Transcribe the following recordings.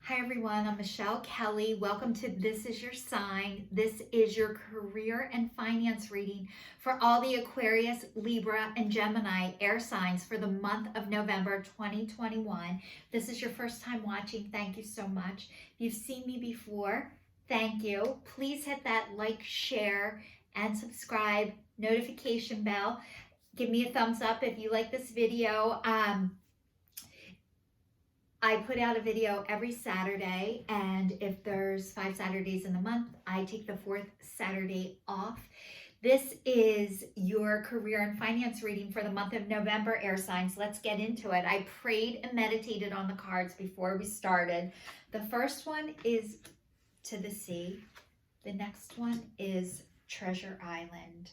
Hi everyone, I'm Michelle Kelly. Welcome to This Is Your Sign. This is your career and finance reading for all the Aquarius, Libra, and Gemini air signs for the month of November 2021. This is your first time watching. Thank you so much. If you've seen me before, thank you. Please hit that like, share, and subscribe notification bell. Give me a thumbs up if you like this video. I put out a video every Saturday, and if there's 5 Saturdays in the month, I take the 4th Saturday off. This is your career and finance reading for the month of November, air signs. Let's get into it. I prayed and meditated on the cards before we started. The first one is to the sea. The next one is Treasure Island.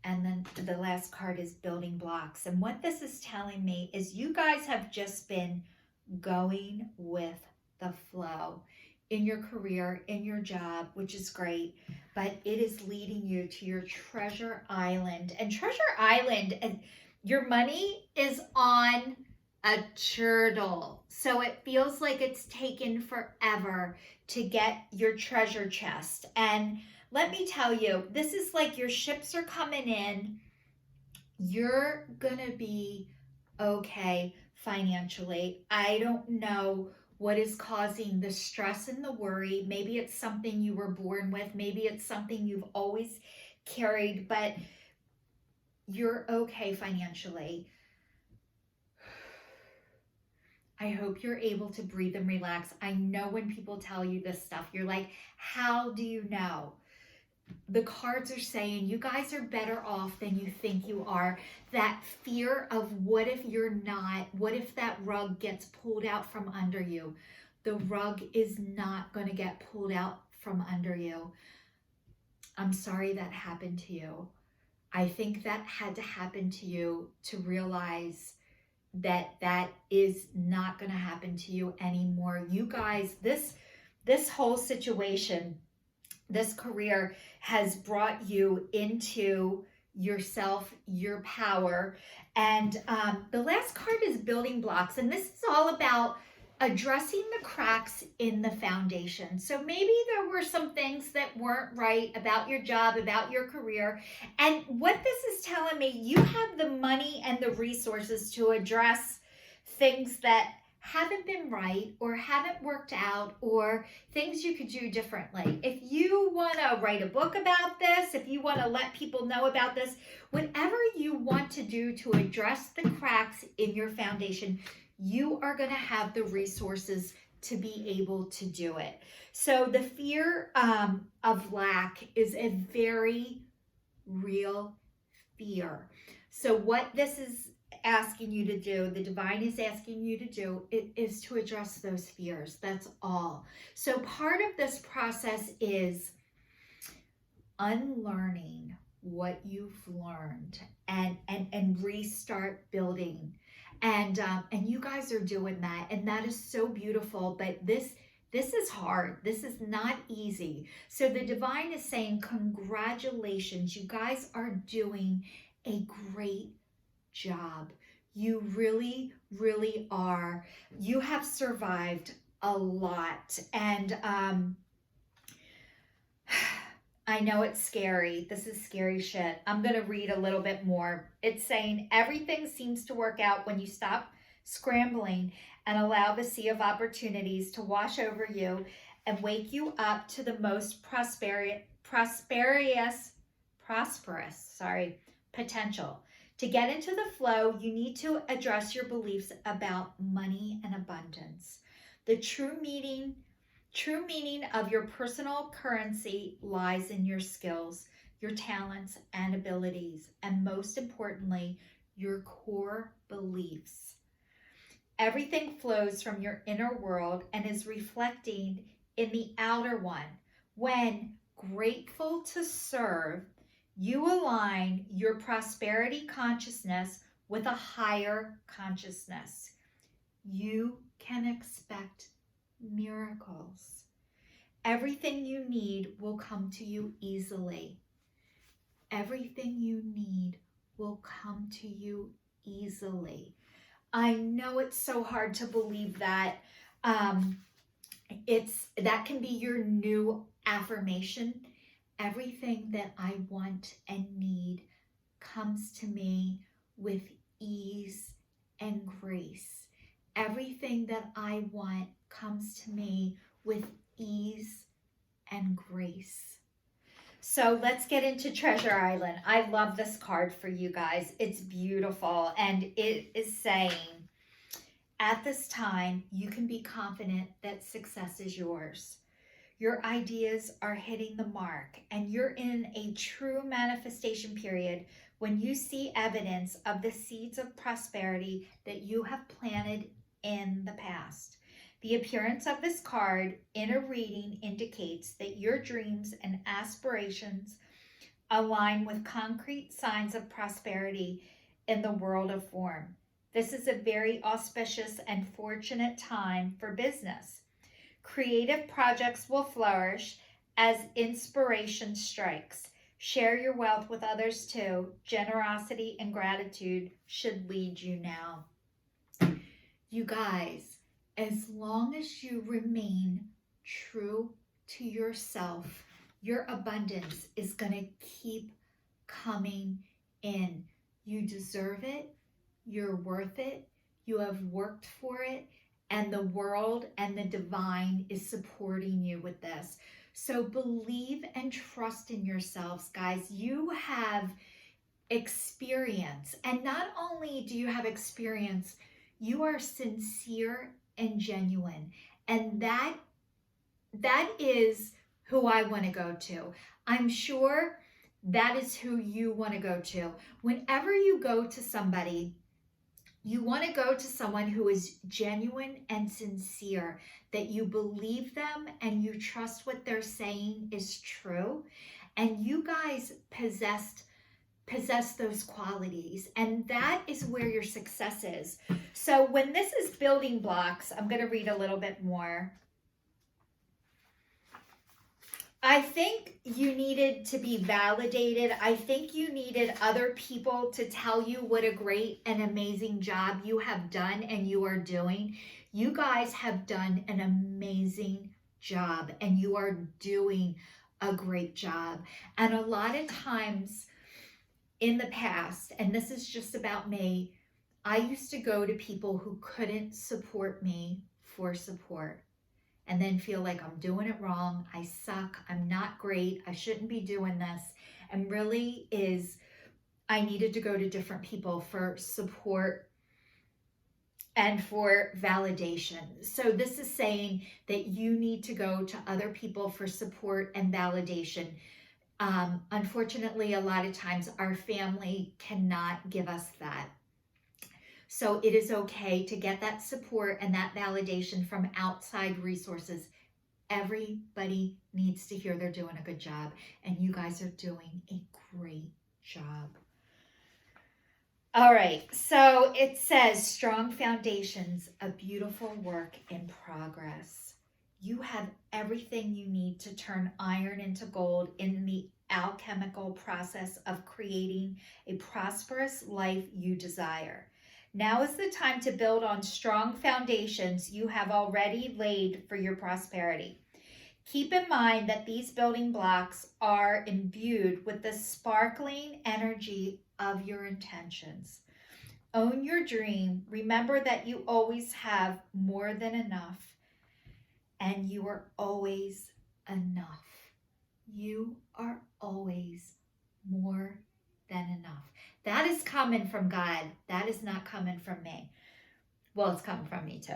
And then the last card is building blocks. And what this is telling me is you guys have just been going with the flow in your career, in your job, which is great, but it is leading you to your Treasure Island. And Treasure Island, your money is on a turtle. So it feels like it's taken forever to get your treasure chest. And let me tell you, this is like your ships are coming in. You're gonna be okay financially. I don't know what is causing the stress and the worry. Maybe it's something you were born with. Maybe it's something you've always carried, but you're okay financially. I hope you're able to breathe and relax. I know when people tell you this stuff, you're like, how do you know? The cards are saying you guys are better off than you think you are. That fear of what if you're not, what if that rug gets pulled out from under you? The rug is not going to get pulled out from under you. I'm sorry that happened to you. I think that had to happen to you to realize that that is not going to happen to you anymore. You guys, this whole situation, this career has brought you into yourself, your power. And the last card is building blocks. And this is all about addressing the cracks in the foundation. So maybe there were some things that weren't right about your job, about your career. And what this is telling me, you have the money and the resources to address things that haven't been right or haven't worked out, or things you could do differently. If you want to write a book about this, if you want to let people know about this, whatever you want to do to address the cracks in your foundation, you are going to have the resources to be able to do it. So the fear of lack is a very real fear. So what this is asking you to do, the divine is asking you to do, it is to address those fears. That's all. So part of this process is unlearning what you've learned and restart building. And you guys are doing that, and that is so beautiful. But this is hard. This is not easy. So the divine is saying, congratulations, you guys are doing a great job. You really, really are. You have survived a lot. And I know it's scary. This is scary shit. I'm going to read a little bit more. It's saying everything seems to work out when you stop scrambling and allow the sea of opportunities to wash over you and wake you up to the most prosperous potential. To get into the flow, you need to address your beliefs about money and abundance. The true meaning of your personal currency lies in your skills, your talents and abilities, and most importantly, your core beliefs. Everything flows from your inner world and is reflecting in the outer one. When grateful to serve, you align your prosperity consciousness with a higher consciousness. You can expect miracles. Everything you need will come to you easily. Everything you need will come to you easily. I know it's so hard to believe that. That can be your new affirmation. Everything that I want and need comes to me with ease and grace. Everything that I want comes to me with ease and grace. So let's get into Treasure Island. I love this card for you guys. It's beautiful, and it is saying, at this time, you can be confident that success is yours. Your ideas are hitting the mark, and you're in a true manifestation period when you see evidence of the seeds of prosperity that you have planted in the past. The appearance of this card in a reading indicates that your dreams and aspirations align with concrete signs of prosperity in the world of form. This is a very auspicious and fortunate time for business. Creative projects will flourish as inspiration strikes. Share your wealth with others too. Generosity and gratitude should lead you now. You guys, as long as you remain true to yourself, your abundance is going to keep coming in. You deserve it. You're worth it. You have worked for it. And the world and the divine is supporting you with this. So believe and trust in yourselves, guys. You have experience. And not only do you have experience, you are sincere and genuine. And that is who I want to go to. I'm sure that is who you want to go to. Whenever you go to somebody, you want to go to someone who is genuine and sincere, that you believe them and you trust what they're saying is true. And you guys possess those qualities, and that is where your success is. So when this is building blocks, I'm going to read a little bit more. I think you needed to be validated. I think you needed other people to tell you what a great and amazing job you have done and you are doing. You guys have done an amazing job, and you are doing a great job. And a lot of times in the past, and this is just about me, I used to go to people who couldn't support me for support, and then feel like I'm doing it wrong. I suck. I'm not great. I shouldn't be doing this. And really I needed to go to different people for support and for validation. So this is saying that you need to go to other people for support and validation. Unfortunately, a lot of times our family cannot give us that. So it is okay to get that support and that validation from outside resources. Everybody needs to hear they're doing a good job, and you guys are doing a great job. All right, so it says strong foundations, a beautiful work in progress. You have everything you need to turn iron into gold in the alchemical process of creating a prosperous life you desire. Now is the time to build on strong foundations you have already laid for your prosperity. Keep in mind that these building blocks are imbued with the sparkling energy of your intentions. Own your dream. Remember that you always have more than enough, and you are always enough. You are always more than enough. That is coming from God. That is not coming from me. Well, it's coming from me too.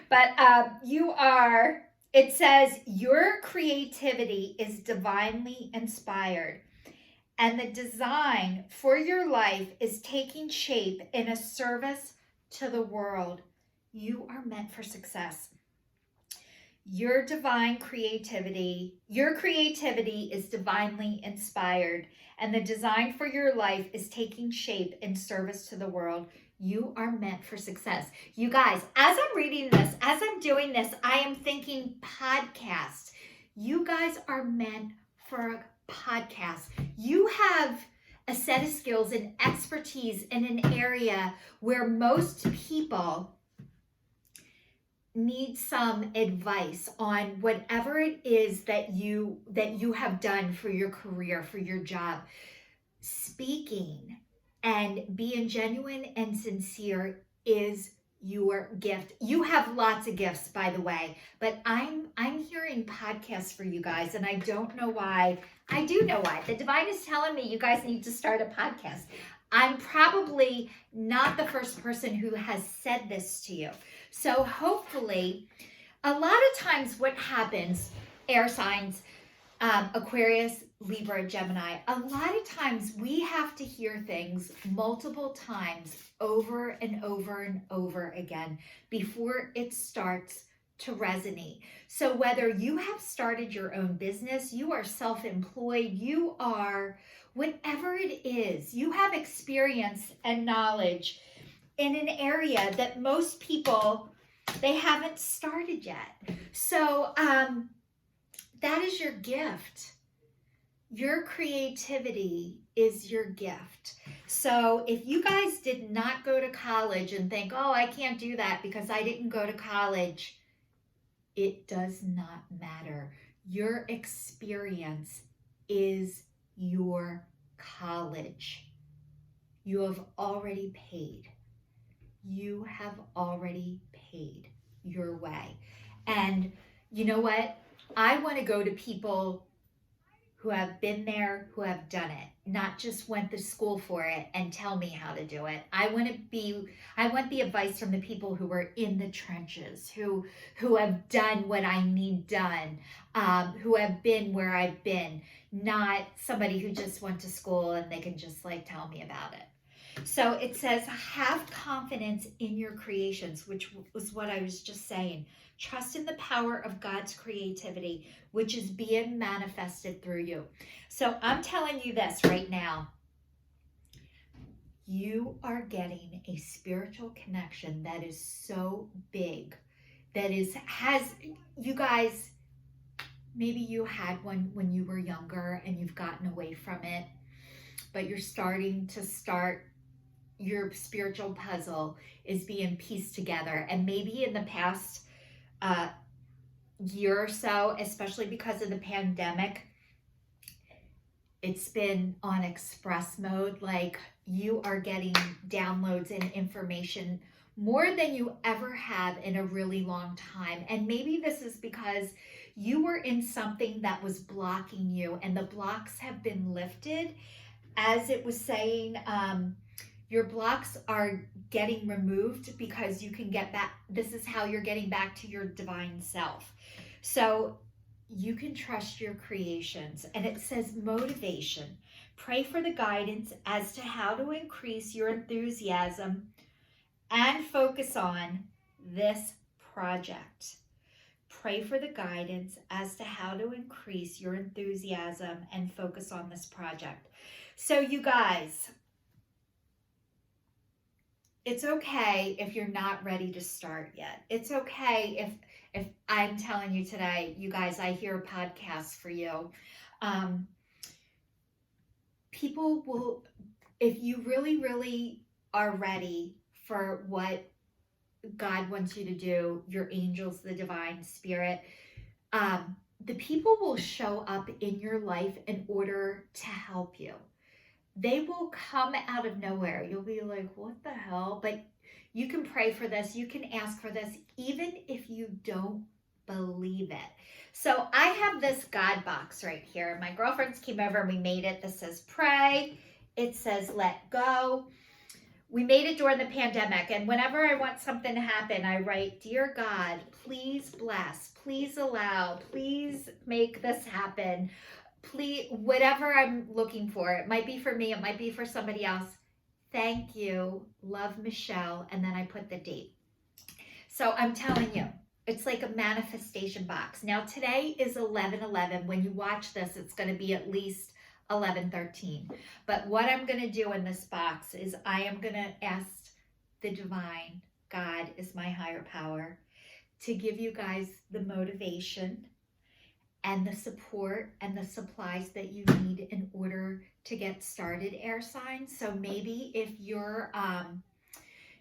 But it says your creativity is divinely inspired, and the design for your life is taking shape in a service to the world. You are meant for success. Your creativity is divinely inspired, and the design for your life is taking shape in service to the world. You are meant for success. You guys, as I'm reading this, as I'm doing this, I am thinking podcast. You guys are meant for a podcast. You have a set of skills and expertise in an area where most people need some advice on whatever it is that you have done for your career, for your job, speaking and being genuine and sincere is your gift. You have lots of gifts, by the way, but I'm hearing podcasts for you guys, and I don't know why. I do know why. The divine is telling me you guys need to start a podcast. I'm probably not the first person who has said this to you. So hopefully, a lot of times what happens, air signs, Aquarius, Libra, Gemini, a lot of times we have to hear things multiple times over and over and over again before it starts to resonate. So whether you have started your own business, you are self-employed, you are whatever it is, you have experience and knowledge in an area that most people, they haven't started yet. So that is your gift. Your creativity is your gift. So if you guys did not go to college and think, oh, I can't do that because I didn't go to college, it does not matter. Your experience is your college. You have already paid. You have already paid your way. And you know what? I want to go to people who have been there, who have done it, not just went to school for it and tell me how to do it. I want the advice from the people who are in the trenches, who have done what I need done, who have been where I've been, not somebody who just went to school and they can just like tell me about it. So it says, have confidence in your creations, which was what I was just saying. Trust in the power of God's creativity, which is being manifested through you. So I'm telling you this right now. You are getting a spiritual connection that is so big, that has, you guys, maybe you had one when you were younger and you've gotten away from it, but you're starting to your spiritual puzzle is being pieced together. And maybe in the past year or so, especially because of the pandemic, it's been on express mode. Like you are getting downloads and information more than you ever have in a really long time. And maybe this is because you were in something that was blocking you and the blocks have been lifted. As it was saying, your blocks are getting removed because you can get back. This is how you're getting back to your divine self. So you can trust your creations. And it says motivation. Pray for the guidance as to how to increase your enthusiasm and focus on this project. Pray for the guidance as to how to increase your enthusiasm and focus on this project. So you guys, it's okay if you're not ready to start yet. It's okay if I'm telling you today, you guys, I hear podcasts for you. People will, if you really, really are ready for what God wants you to do, your angels, the divine spirit, the people will show up in your life in order to help you. They will come out of nowhere. You'll be like, what the hell? But you can pray for this. You can ask for this, even if you don't believe it. So I have this God box right here. My girlfriends came over and we made it. This says pray. It says let go. We made it during the pandemic. And whenever I want something to happen, I write, Dear God, please bless, please allow, please make this happen. Please, whatever I'm looking for, it might be for me, it might be for somebody else. Thank you, love, Michelle, and then I put the date. So I'm telling you, it's like a manifestation box. Now today is 11/11. When you watch this, it's going to be at least 11/13. But what I'm going to do in this box is I am going to ask the divine, God is my higher power, to give you guys the motivation and the support and the supplies that you need in order to get started, air signs. So maybe if you're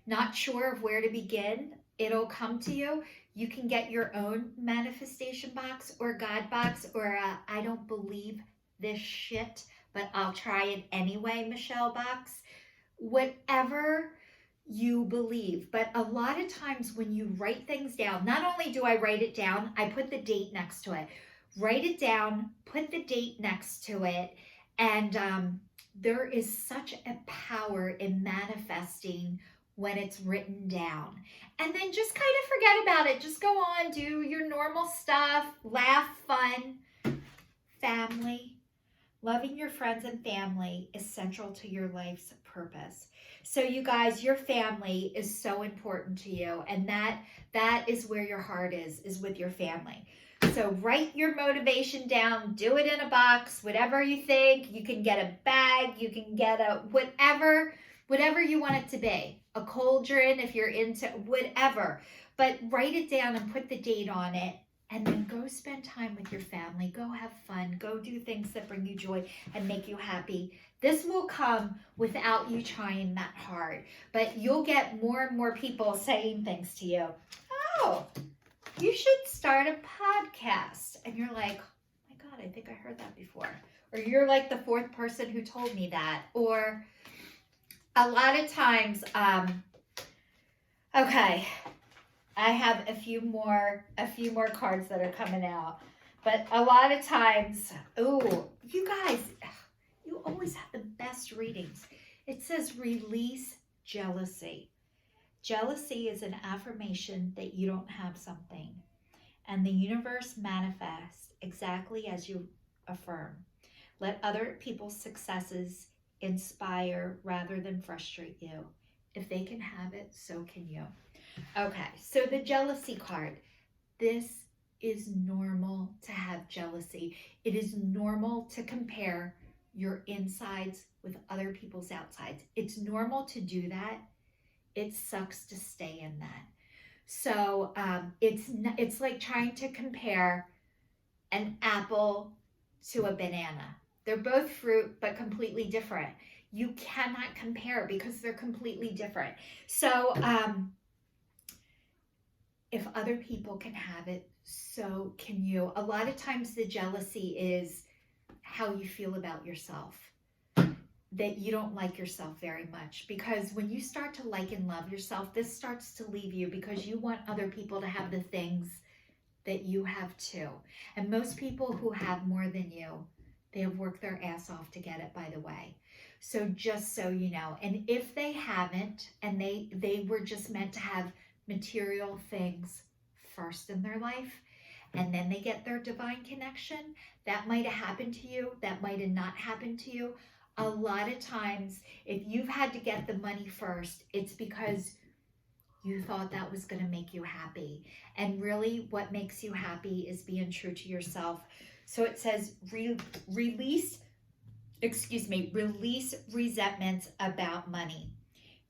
not sure of where to begin, it'll come to you. You can get your own manifestation box or God box or I don't believe this shit, but I'll try it anyway, Michelle box. Whatever you believe. But a lot of times when you write things down, not only do I write it down, I put the date next to it. Write it down, put the date next to it, and there is such a power in manifesting when it's written down. And then just kind of forget about it. Just go on, do your normal stuff, laugh, fun, family. Loving your friends and family is central to your life's purpose. So you guys, your family is so important to you, and that is where your heart is with your family. So write your motivation down, do it in a box, whatever you think. You can get a bag, you can get a whatever you want it to be. A cauldron if you're into whatever. But write it down and put the date on it. And then go spend time with your family. Go have fun. Go do things that bring you joy and make you happy. This will come without you trying that hard. But you'll get more and more people saying things to you. Oh, you should start a podcast. And you're like, oh my God, I think I heard that before. Or you're like the fourth person who told me that. Or a lot of times, okay, I have a few more cards that are coming out. But a lot of times, oh, you guys, you always have the best readings. It says release jealousy. Jealousy is an affirmation that you don't have something. And the universe manifests exactly as you affirm. Let other people's successes inspire rather than frustrate you. If they can have it, so can you. Okay, so the jealousy card. This is normal to have jealousy. It is normal to compare your insides with other people's outsides. It's normal to do that. It sucks to stay in that. So it's like trying to compare an apple to a banana. They're both fruit, but completely different. You cannot compare because they're completely different. So if other people can have it, so can you. A lot of times the jealousy is how you feel about yourself, that you don't like yourself very much. Because when you start to like and love yourself, this starts to leave you because you want other people to have the things that you have too. And most people who have more than you, they have worked their ass off to get it, by the way. So just so you know, and if they haven't, and they were just meant to have material things first in their life, and then they get their divine connection, that might have happened to you, that might have not happened to you. A lot of times, if you've had to get the money first, it's because you thought that was going to make you happy. And really what makes you happy is being true to yourself. So it says release resentments about money.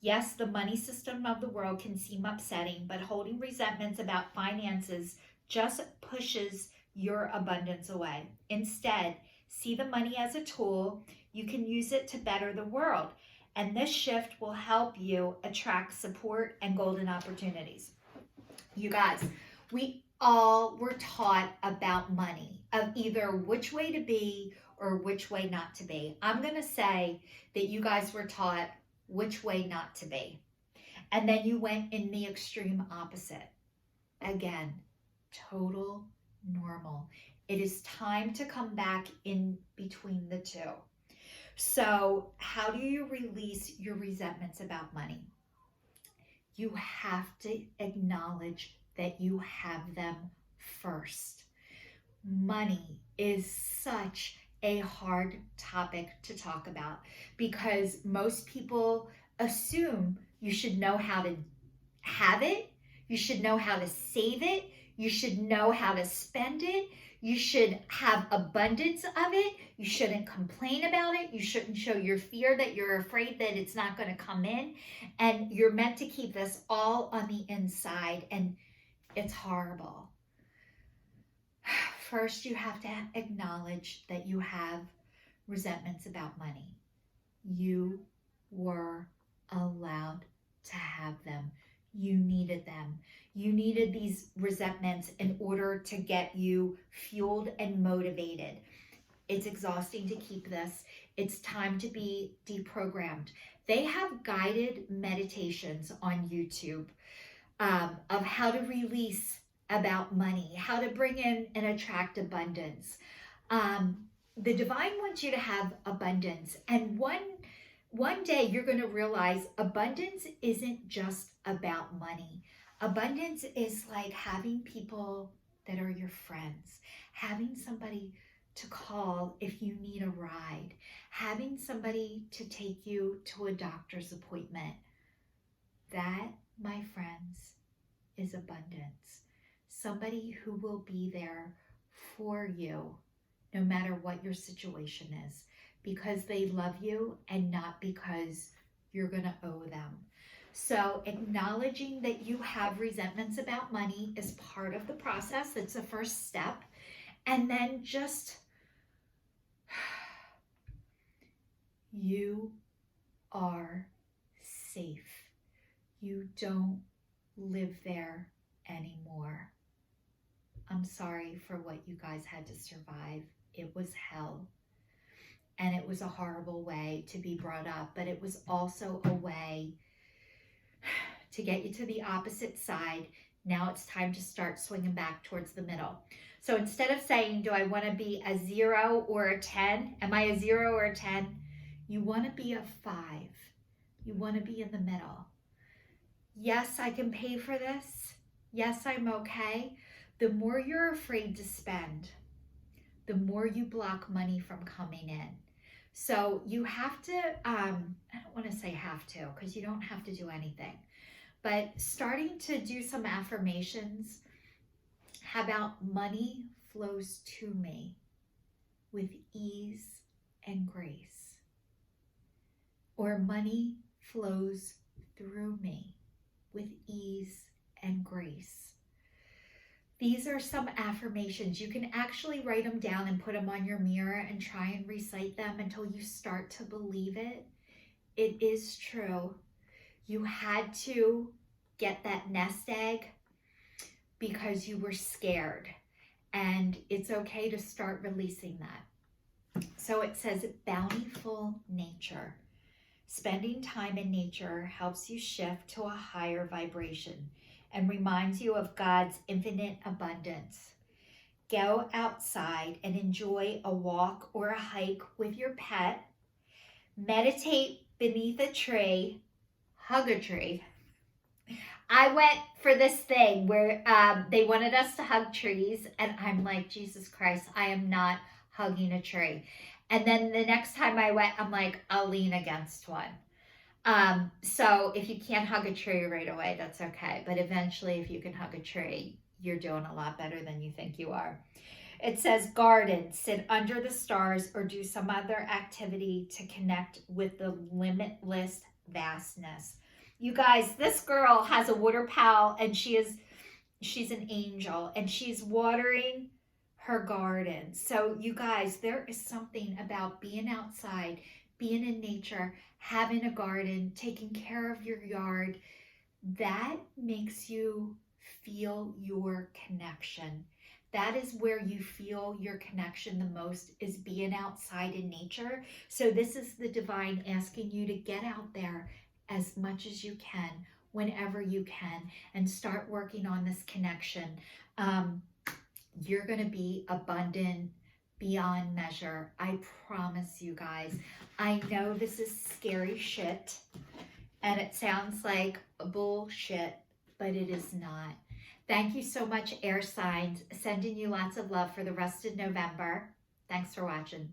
Yes, the money system of the world can seem upsetting, but holding resentments about finances just pushes your abundance away. Instead, see the money as a tool. You can use it to better the world. And this shift will help you attract support and golden opportunities. You guys, we all were taught about money, of either which way to be or which way not to be. I'm going to say that you guys were taught which way not to be. And then you went in the extreme opposite. Again, total normal. It is time to come back in between the two. So how do you release your resentments about money? You have to acknowledge that you have them first. Money is such a hard topic to talk about because most people assume you should know how to have it, you should know how to save it, you should know how to spend it, you should have abundance of it, you shouldn't complain about it, you shouldn't show your fear that you're afraid that it's not going to come in, and you're meant to keep this all on the inside, and it's horrible. First, you have to acknowledge that you have resentments about money. You were allowed to have them. You needed them. You needed these resentments in order to get you fueled and motivated. It's exhausting to keep this. It's time to be deprogrammed. They have guided meditations on YouTube of how to release about money, how to bring in and attract abundance. The divine wants you to have abundance. And one day you're going to realize abundance isn't just about money. Abundance is like having people that are your friends, having somebody to call if you need a ride, having somebody to take you to a doctor's appointment. That, my friends, is abundance. Somebody who will be there for you no matter what your situation is, because they love you and not because you're going to owe them. So acknowledging that you have resentments about money is part of the process. It's the first step. And then just, you are safe. You don't live there anymore. I'm sorry for what you guys had to survive. It was hell. And it was a horrible way to be brought up, but it was also a way to get you to the opposite side. Now it's time to start swinging back towards the middle. So instead of saying, do I want to be a 0 or a 10? Am I a 0 or a 10? You want to be a 5. You want to be in the middle. Yes, I can pay for this. Yes, I'm okay. The more you're afraid to spend, the more you block money from coming in. So you have to, I don't want to say have to, because you don't have to do anything, but starting to do some affirmations. How about money flows to me with ease and grace? Or money flows through me with ease and grace. These are some affirmations. You can actually write them down and put them on your mirror and try and recite them until you start to believe it. It is true. You had to get that nest egg because you were scared, and it's okay to start releasing that. So it says bountiful nature. Spending time in nature helps you shift to a higher vibration and reminds you of God's infinite abundance. Go outside and enjoy a walk or a hike with your pet. Meditate beneath a tree. Hug a tree. I went for this thing where they wanted us to hug trees, and I'm like, Jesus Christ, I am not hugging a tree. And then the next time I went, I'm like, I'll lean against one. So if you can't hug a tree right away, that's okay. But eventually, if you can hug a tree, you're doing a lot better than you think you are. It says garden, sit under the stars, or do some other activity to connect with the limitless vastness. You guys, this girl has a water pal, and she's an angel, and she's watering her garden. So you guys, there is something about being outside, being in nature, having a garden, taking care of your yard, that makes you feel your connection. That is where you feel your connection the most, is being outside in nature. So this is the divine asking you to get out there as much as you can, whenever you can, and start working on this connection. You're going to be abundant beyond measure. I promise you guys. I know this is scary shit, and it sounds like bullshit, but it is not. Thank you so much, air signs. Sending you lots of love for the rest of November. Thanks for watching.